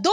2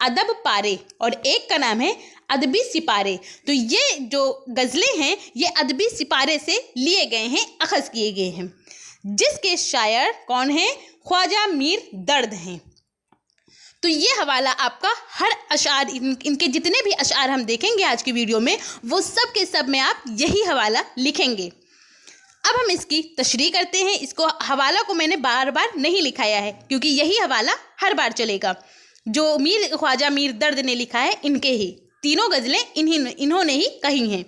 ادب پارے اور ایک کا نام ہے ادبی سپارے۔ تو یہ جو غزلیں ہیں یہ ادبی سپارے سے لیے گئے ہیں، اخذ کیے گئے ہیں، جس کے شاعر کون ہیں؟ خواجہ میر درد ہیں۔ تو یہ حوالہ آپ کا ہر اشعار، ان کے جتنے بھی اشعار ہم دیکھیں گے آج کی ویڈیو میں، وہ سب کے سب میں آپ یہی حوالہ لکھیں گے۔ اب ہم اس کی تشریح کرتے ہیں۔ اس کو حوالہ کو میں نے بار بار نہیں لکھایا ہے کیونکہ یہی حوالہ ہر بار چلے گا، جو خواجہ میر درد نے لکھا ہے ان کے ہی تینوں غزلیں انہوں نے ہی کہی ہیں۔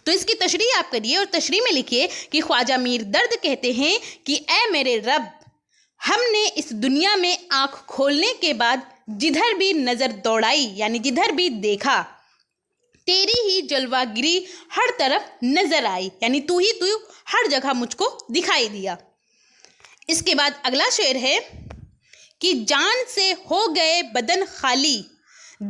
تو اس کی تشریح آپ کریے اور تشریح میں لکھیے کہ خواجہ میر درد کہتے ہیں کہ اے میرے رب، ہم نے اس دنیا میں آنکھ کھولنے کے بعد جدھر بھی نظر دوڑائی، یعنی جدھر بھی دیکھا، تیری ہی جلوہ گری ہر طرف نظر آئی، یعنی تو ہر جگہ مجھ کو دکھائی دیا۔ اس کے بعد اگلا شعر ہے کہ جان سے ہو گئے بدن خالی،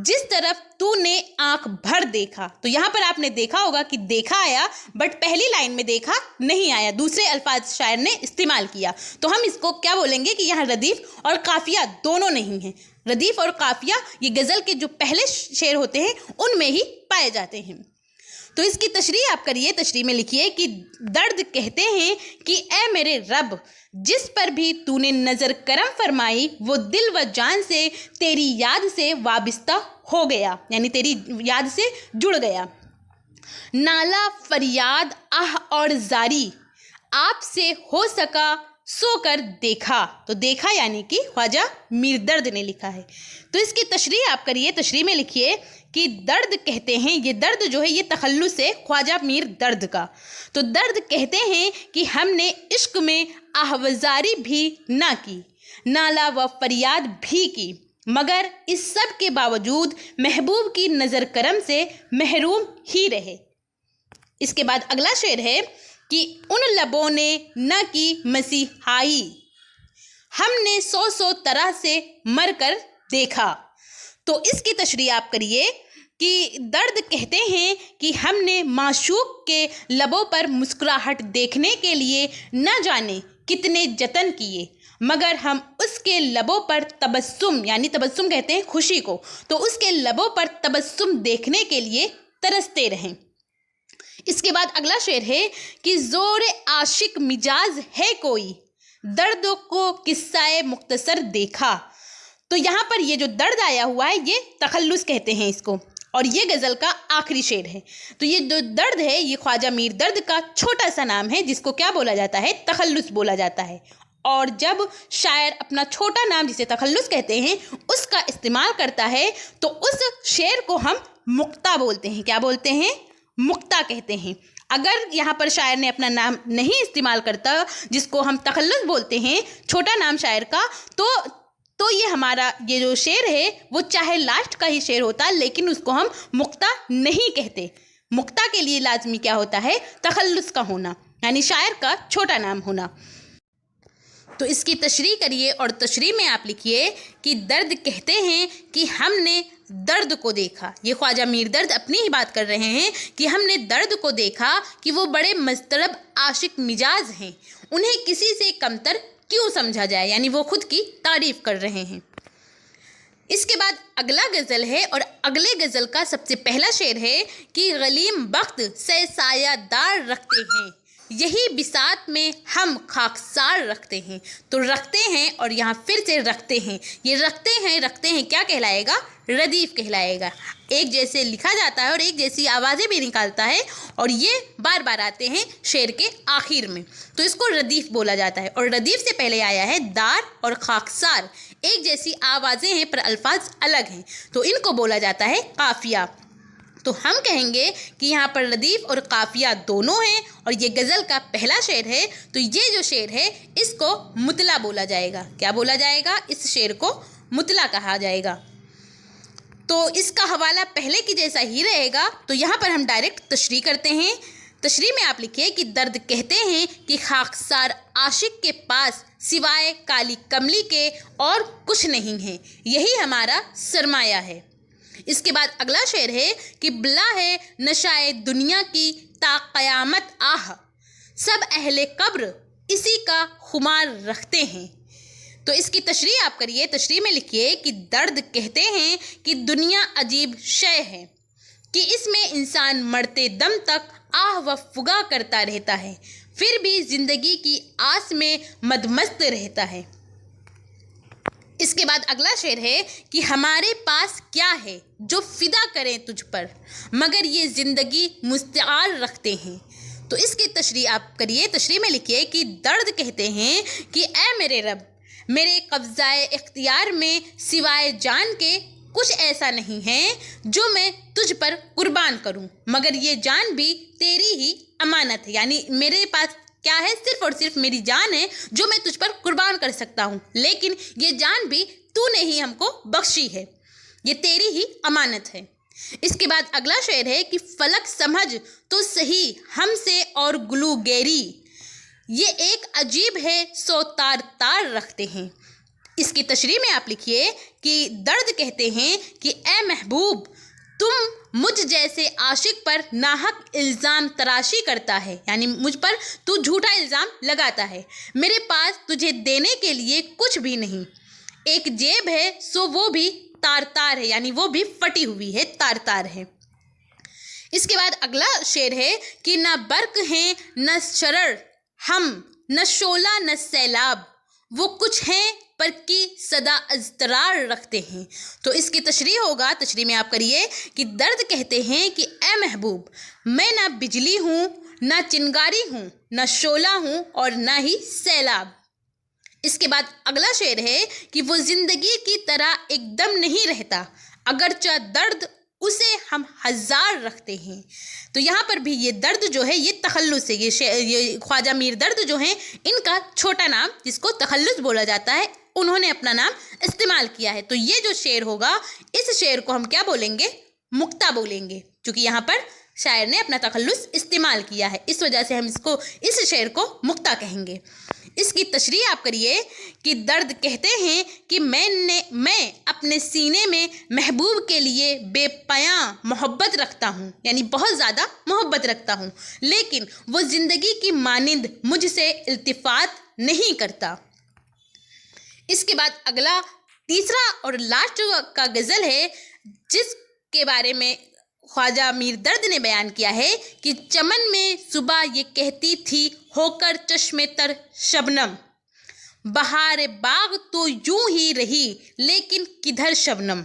جس طرف تو نے آنکھ بھر دیکھا۔ تو یہاں پر آپ نے دیکھا ہوگا کہ دیکھا آیا، بٹ پہلی لائن میں دیکھا نہیں آیا، دوسرے الفاظ شاعر نے استعمال کیا۔ تو ہم اس کو کیا بولیں گے کہ یہاں ردیف اور قافیہ دونوں نہیں ہیں۔ ردیف اور قافیہ یہ غزل کے جو پہلے شعر ہوتے ہیں ان میں ہی پائے جاتے ہیں۔ تو اس کی تشریح آپ کریے، تشریح میں لکھیے کہ درد کہتے ہیں کہ اے میرے رب، جس پر بھی تو نے نظر کرم فرمائی، وہ دل و جان سے تیری یاد سے وابستہ ہو گیا، یعنی تیری یاد سے جڑ گیا۔ نالا فریاد آہ اور زاری، آپ سے ہو سکا سو کر دیکھا۔ تو دیکھا یعنی کہ خواجہ میر درد نے لکھا ہے۔ تو اس کی تشریح آپ کریے، تشریح میں لکھیے کہ درد کہتے ہیں، یہ درد جو ہے یہ تخلص ہے خواجہ میر درد کا۔ تو درد کہتے ہیں کہ ہم نے عشق میں آہوزاری بھی نہ کی، نالا و فریاد بھی کی، مگر اس سب کے باوجود محبوب کی نظر کرم سے محروم ہی رہے۔ اس کے بعد اگلا شعر ہے کہ ان لبوں نے نہ کی مسیحائی، ہم نے سو طرح سے مر کر دیکھا۔ تو اس کی تشریح آپ کریے کہ درد کہتے ہیں کہ ہم نے معشوق کے لبوں پر مسکراہٹ دیکھنے کے لیے نہ جانے کتنے جتن کیے، مگر ہم اس کے لبوں پر تبسم، یعنی تبسم کہتے ہیں خوشی کو، تو اس کے لبوں پر تبسم دیکھنے کے لیے ترستے رہیں۔ اس کے بعد اگلا شعر ہے کہ زور عاشق مجاز ہے کوئی، درد کو قصہ مختصر دیکھا۔ تو یہاں پر یہ جو درد آیا ہوا ہے یہ تخلص کہتے ہیں اس کو، اور یہ غزل کا آخری شعر ہے۔ تو یہ جو درد ہے یہ خواجہ میر درد کا چھوٹا سا نام ہے جس کو کیا بولا جاتا ہے؟ تخلص بولا جاتا ہے۔ اور جب شاعر اپنا چھوٹا نام جسے تخلص کہتے ہیں اس کا استعمال کرتا ہے تو اس شعر کو ہم مقطع بولتے ہیں۔ کیا بولتے ہیں؟ مقطع کہتے ہیں۔ اگر یہاں پر شاعر نے اپنا نام نہیں استعمال کرتا جس کو ہم تخلص بولتے ہیں، چھوٹا نام شاعر کا، تو یہ ہمارا یہ جو شعر ہے وہ چاہے لاسٹ کا ہی شعر ہوتا لیکن اس کو ہم مقطع نہیں کہتے۔ مقطع کے لیے لازمی کیا ہوتا ہے؟ تخلص کا ہونا، یعنی شاعر کا چھوٹا نام ہونا۔ تو اس کی تشریح کریے اور تشریح میں آپ لکھیے کہ درد کہتے ہیں کہ ہم نے درد کو دیکھا۔ یہ خواجہ میر درد اپنی ہی بات کر رہے ہیں کہ ہم نے درد کو دیکھا کہ وہ بڑے مضطرب عاشق مزاج ہیں، انہیں کسی سے کمتر کیوں سمجھا جائے، یعنی وہ خود کی تعریف کر رہے ہیں۔ اس کے بعد اگلا غزل ہے اور اگلے غزل کا سب سے پہلا شعر ہے کہ غلیم بخت سے سایہ دار رکھتے ہیں، یہی بساط میں ہم خاکسار رکھتے ہیں۔ تو رکھتے ہیں اور یہاں پھر سے رکھتے ہیں، یہ رکھتے ہیں کیا کہلائے گا؟ ردیف کہلائے گا۔ ایک جیسے لکھا جاتا ہے اور ایک جیسی آوازیں بھی نکالتا ہے، اور یہ بار بار آتے ہیں شعر کے آخر میں، تو اس کو ردیف بولا جاتا ہے۔ اور ردیف سے پہلے آیا ہے دار اور خاکسار، ایک جیسی آوازیں ہیں پر الفاظ الگ ہیں، تو ان کو بولا جاتا ہے قافیہ۔ تو ہم کہیں گے کہ یہاں پر ردیف اور قافیہ دونوں ہیں، اور یہ غزل کا پہلا شعر ہے، تو یہ جو شعر ہے اس کو مطلع بولا جائے گا۔ کیا بولا جائے گا؟ اس شعر کو مطلع کہا جائے گا۔ تو اس کا حوالہ پہلے کی جیسا ہی رہے گا، تو یہاں پر ہم ڈائریکٹ تشریح کرتے ہیں۔ تشریح میں آپ لکھیے کہ درد کہتے ہیں کہ خاکسار عاشق کے پاس سوائے کالی کملی کے اور کچھ نہیں ہے، یہی ہمارا سرمایہ ہے۔ اس کے بعد اگلا شعر ہے کہ بلا ہے نشائے دنیا کی تا قیامت آہ، سب اہل قبر اسی کا خمار رکھتے ہیں۔ تو اس کی تشریح آپ کریے. تشریح میں لکھیے کہ درد کہتے ہیں کہ دنیا عجیب شے ہے کہ اس میں انسان مرتے دم تک آہ و فغاں کرتا رہتا ہے، پھر بھی زندگی کی آس میں مدمست رہتا ہے. اس کے بعد اگلا شعر ہے کہ ہمارے پاس کیا ہے جو فدا کریں تجھ پر، مگر یہ زندگی مستعار رکھتے ہیں. تو اس کی تشریح آپ کریے. تشریح میں لکھیے کہ درد کہتے ہیں کہ اے میرے رب، میرے قبضہ اختیار میں سوائے جان کے کچھ ایسا نہیں ہے جو میں تجھ پر قربان کروں، مگر یہ جان بھی تیری ہی امانت ہے. یعنی میرے پاس کیا ہے؟ صرف اور صرف میری جان ہے جو میں تجھ پر قربان کر سکتا ہوں، لیکن یہ جان بھی تو نے ہی ہم کو بخشی ہے، یہ تیری ہی امانت ہے. اس کے بعد اگلا شعر ہے کہ فلک سمجھ تو صحیح ہم سے اور گلو گیری، یہ ایک عجیب ہے سو تار تار رکھتے ہیں. اس کی تشریح میں آپ لکھیے کہ درد کہتے ہیں کہ اے محبوب، تم مجھ جیسے عاشق پر ناحق الزام تراشی کرتا ہے، یعنی مجھ پر تو جھوٹا الزام لگاتا ہے. میرے پاس تجھے دینے کے لیے کچھ بھی نہیں، ایک جیب ہے سو وہ بھی تار تار ہے، یعنی وہ بھی پھٹی ہوئی ہے، تار تار ہے. اس کے بعد اگلا شعر ہے کہ نہ برق ہیں نہ شرر ہم، نہ شعلہ نہ سیلاب، وہ کچھ ہیں پر کی صدا اضطرار رکھتے ہیں. تو اس کی تشریح ہوگا. تشریح میں آپ کریے کہ درد کہتے ہیں کہ اے محبوب، میں نہ بجلی ہوں، نہ چنگاری ہوں، نہ شعلہ ہوں اور نہ ہی سیلاب. اس کے بعد اگلا شعر ہے کہ وہ زندگی کی طرح ایک دم نہیں رہتا، اگرچہ درد اسے ہم ہزار رکھتے ہیں. تو یہاں پر بھی یہ درد جو ہے یہ تخلص ہے. یہ خواجہ میر درد جو ہیں ان کا چھوٹا نام جس کو تخلص بولا جاتا ہے، انہوں نے اپنا نام استعمال کیا ہے. تو یہ جو شعر ہوگا اس شعر کو ہم کیا بولیں گے؟ مکتا بولیں گے، کیونکہ یہاں پر شاعر نے اپنا تخلص استعمال کیا ہے، اس وجہ سے ہم اس شعر کو مکتا کہیں گے. اس کی تشریح آپ کریے کہ درد کہتے ہیں کہ میں اپنے سینے میں محبوب کے لیے بے پایاں محبت رکھتا ہوں، یعنی بہت زیادہ محبت رکھتا ہوں، لیکن وہ زندگی کی مانند مجھ سے التفات نہیں کرتا. اس کے بعد اگلا تیسرا اور لاسٹ کا غزل ہے جس کے بارے میں خواجہ میر درد نے بیان کیا ہے کہ چمن میں صبح یہ کہتی تھی ہو کر چشم تر شبنم، بہار باغ تو یوں ہی رہی لیکن کدھر شبنم،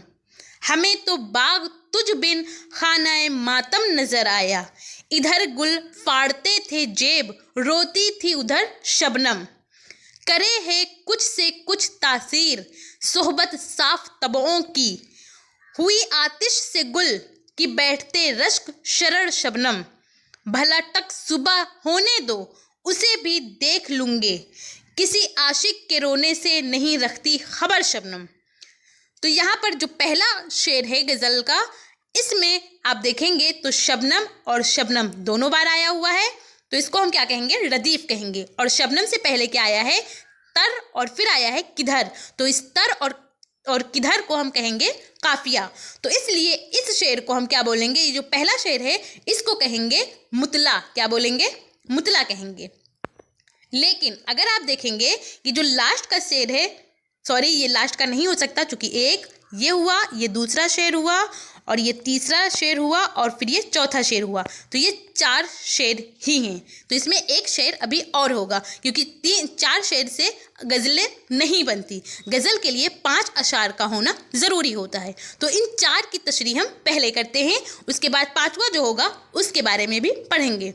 ہمیں تو باغ تجھ بن خانہ ماتم نظر آیا، ادھر گل پھاڑتے تھے جیب روتی تھی ادھر شبنم، کرے ہے کچھ سے کچھ تاثیر صحبت صاف طبعوں کی، ہوئی آتش سے گل کہ بیٹھتے رشک شرر شبنم، بھلا ٹک صبح ہونے دو اسے بھی دیکھ لوں گے، کسی عاشق کے رونے سے نہیں رکھتی خبر شبنم. تو یہاں پر جو پہلا شعر ہے غزل کا، اس میں آپ دیکھیں گے تو شبنم اور شبنم دونوں بار آیا ہوا ہے، تو اس کو ہم کیا کہیں گے؟ ردیف کہیں گے. اور شبنم سے پہلے کیا آیا ہے؟ تر، اور پھر آیا ہے کدھر. تو اس تر اور کدھر کو ہم کہیں گے قافیہ. تو اس لیے اس شعر کو ہم کیا بولیں گے؟ یہ جو پہلا شعر ہے اس کو کہیں گے مطلع. کیا بولیں گے؟ مطلع کہیں گے. لیکن اگر آپ دیکھیں گے کہ جو لاسٹ کا شعر ہے، سوری یہ لاسٹ کا نہیں ہو سکتا چونکہ ایک یہ ہوا، یہ دوسرا شعر ہوا اور یہ تیسرا شعر ہوا اور پھر یہ چوتھا شعر ہوا، تو یہ 4 شعر ہی ہیں. تو اس میں ایک شعر ابھی اور ہوگا کیونکہ 4 شعر سے غزلیں نہیں بنتی. غزل کے لیے 5 اشعار کا ہونا ضروری ہوتا ہے. تو ان 4 کی تشریح ہم پہلے کرتے ہیں، اس کے بعد 5واں جو ہوگا اس کے بارے میں بھی پڑھیں گے.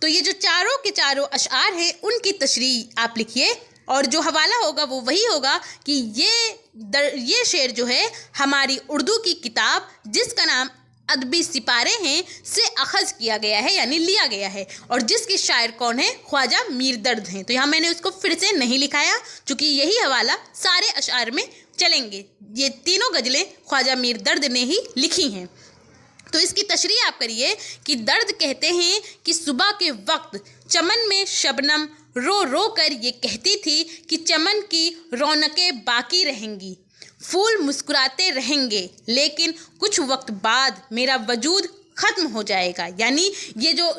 تو یہ جو چاروں کے چاروں اشعار ہیں ان کی تشریح آپ لکھیے، اور جو حوالہ ہوگا وہ وہی ہوگا کہ یہ شعر جو ہے ہماری اردو کی کتاب جس کا نام ادبی سپارے ہیں سے اخذ کیا گیا ہے، یعنی لیا گیا ہے، اور جس کے شاعر کون ہیں؟ خواجہ میر درد ہیں. تو یہاں میں نے اس کو پھر سے نہیں لکھایا چونکہ یہی حوالہ سارے اشعار میں چلیں گے. یہ تینوں غزلیں خواجہ میر درد نے ہی لکھی ہیں. تو اس کی تشریح آپ کریے کہ درد کہتے ہیں کہ صبح کے وقت چمن میں شبنم رو رو کر یہ کہتی تھی کہ چمن کی رونقیں باقی رہیں گی، پھول مسکراتے رہیں گے، لیکن کچھ وقت بعد میرا وجود ختم ہو جائے گا. یعنی یہ جو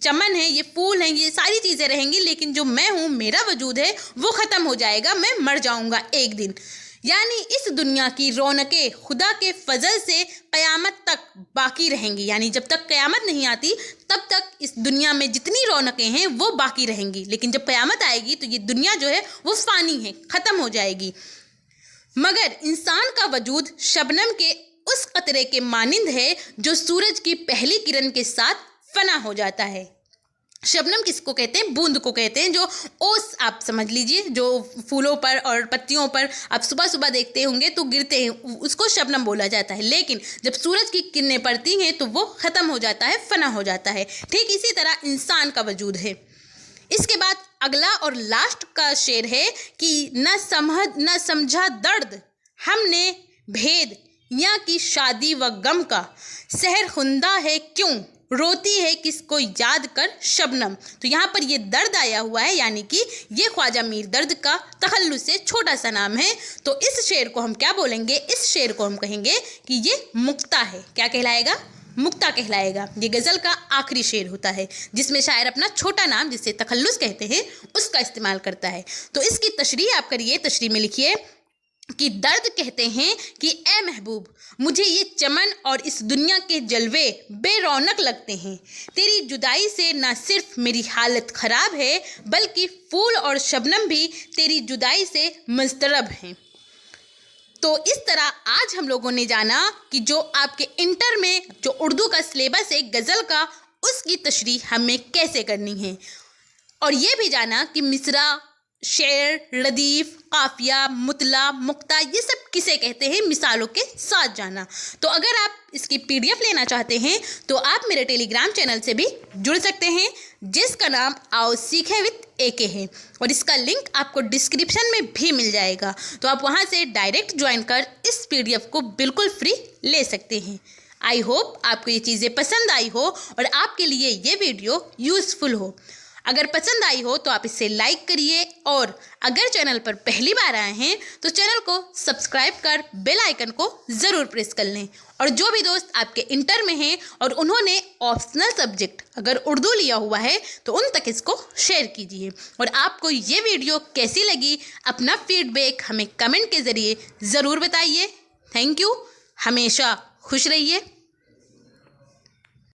چمن ہے، یہ پھول ہیں، یہ ساری چیزیں رہیں گی، لیکن جو میں ہوں، میرا وجود ہے، وہ ختم ہو جائے گا. میں مر جاؤں گا ایک دن. یعنی اس دنیا کی رونقیں خدا کے فضل سے قیامت تک باقی رہیں گی. یعنی جب تک قیامت نہیں آتی تب تک اس دنیا میں جتنی رونقیں ہیں وہ باقی رہیں گی. لیکن جب قیامت آئے گی تو یہ دنیا جو ہے وہ فانی ہے، ختم ہو جائے گی. مگر انسان کا وجود شبنم کے اس قطرے کے مانند ہے جو سورج کی پہلی کرن کے ساتھ فنا ہو جاتا ہے. شبنم کس کو کہتے ہیں؟ بوند کو کہتے ہیں. جو اوس آپ سمجھ لیجئے، جو پھولوں پر اور پتیوں پر آپ صبح صبح دیکھتے ہوں گے تو گرتے ہیں، اس کو شبنم بولا جاتا ہے. لیکن جب سورج کی کرنیں پڑتی ہیں تو وہ ختم ہو جاتا ہے، فنا ہو جاتا ہے. ٹھیک اسی طرح انسان کا وجود ہے. اس کے بعد اگلا اور لاسٹ کا شعر ہے کہ نہ سمجھا درد ہم نے بھید یاں کی شادی و غم کا، سحر خندہ ہے کیوں روتی ہے کس کو یاد کر شبنم. تو یہاں پر یہ درد آیا ہوا ہے، یعنی کہ یہ خواجہ میر درد کا تخلص سے چھوٹا سا نام ہے. تو اس شعر کو ہم کیا بولیں گے؟ اس شعر کو ہم کہیں گے کہ یہ مکتا ہے. کیا کہلائے گا؟ مکتا کہلائے گا. یہ غزل کا آخری شعر ہوتا ہے جس میں شاعر اپنا چھوٹا نام، جسے تخلص کہتے ہیں، اس کا استعمال کرتا ہے. تو اس کی تشریح آپ کریے. تشریح میں لکھیے کہ درد کہتے ہیں کہ اے محبوب، مجھے یہ چمن اور اس دنیا کے جلوے بے رونق لگتے ہیں. تیری جدائی سے نہ صرف میری حالت خراب ہے بلکہ پھول اور شبنم بھی تیری جدائی سے مضطرب ہیں. تو اس طرح آج ہم لوگوں نے جانا کہ جو آپ کے انٹر میں جو اردو کا سلیبس ہے غزل کا، اس کی تشریح ہمیں کیسے کرنی ہے، اور یہ بھی جانا کہ مصرع، شعر، ردیف، قافیہ، مطلع، مقطع، یہ سب کسے کہتے ہیں، مثالوں کے ساتھ جانا. تو اگر آپ اس کی PDF لینا چاہتے ہیں تو آپ میرے ٹیلی گرام چینل سے بھی جڑ سکتے ہیں، جس کا نام آؤ سیکھیں وتھ AK ہے، اور اس کا لنک آپ کو ڈسکرپشن میں بھی مل جائے گا. تو آپ وہاں سے ڈائریکٹ جوائن کر اس PDF کو بالکل فری لے سکتے ہیں. آئی ہوپ آپ کو یہ چیزیں پسند آئی ہو اور آپ کے لیے یہ ویڈیو یوزفل ہو. اگر پسند آئی ہو تو آپ اسے لائک کریے، اور اگر چینل پر پہلی بار آئے ہیں تو چینل کو سبسکرائب کر بیل آئیکن کو ضرور پریس کر لیں. اور جو بھی دوست آپ کے انٹر میں ہیں اور انہوں نے آپشنل سبجیکٹ اگر اردو لیا ہوا ہے تو ان تک اس کو شیئر کیجیے. اور آپ کو یہ ویڈیو کیسی لگی، اپنا فیڈ بیک ہمیں کمنٹ کے ذریعے ضرور بتائیے. Thank you. ہمیشہ خوش رہیے.